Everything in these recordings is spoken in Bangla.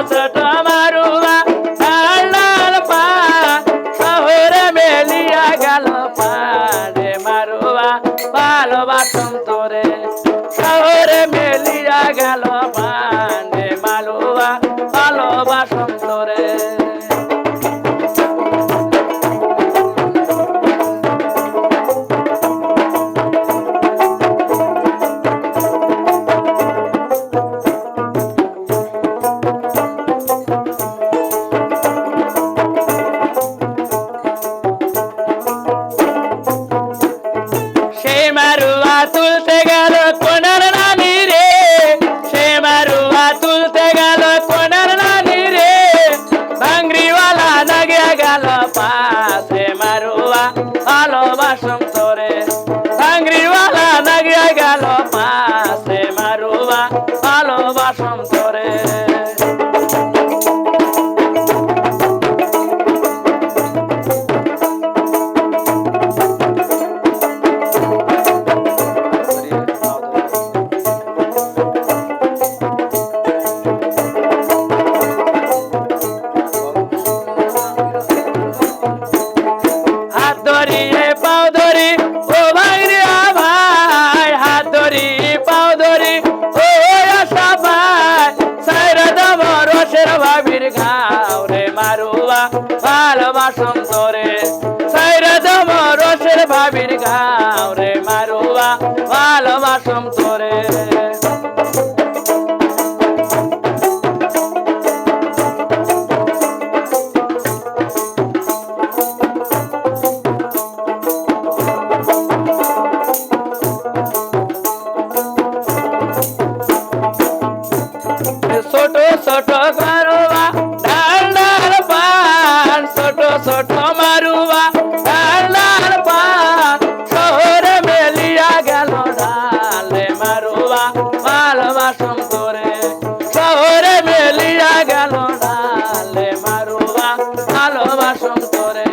ছোট মারুয়া ডাল ডাল পান শহরে মেলিয়া গেল পান রে মারুয়া ভালোবাসম তোরে শহরে মেলিয়া গেল পান রে মালুয়া ভালোবাসম তোরে তুলতে গেল কোনার নানি রে সে মারুয়া তুলতে গেল কোনার নানি রে ভাঙ্গরিওয়ালা নাগিয়া গেল পাশে মারুয়া ভালোবাসম তোরে ভাঙ্গরিওয়ালা নাগিয়া গেল পাশে মারুয়া ভালোবাসম তোরে ভালোবাসম তোরে সাইরা দম রসের ভাবির গাও রে মারুয়া ভালোবাসম তোরে ছোট ছোট মারুয়া ডাল ডাল পান ছোট ছোট মারুয়া ডাল ডাল পান শহরে মেলিয়া গেল ডাল রে মারুয়া ভালোবাসম তোরে শহরে মেলিয়া গেল ডাল রে মারুয়া ভালোবাসম তোরে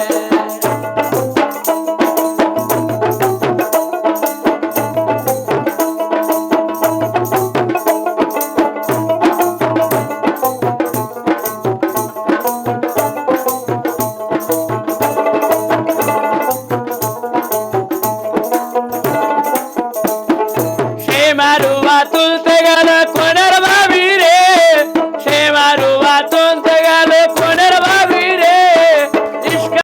মারুয়া তুলতে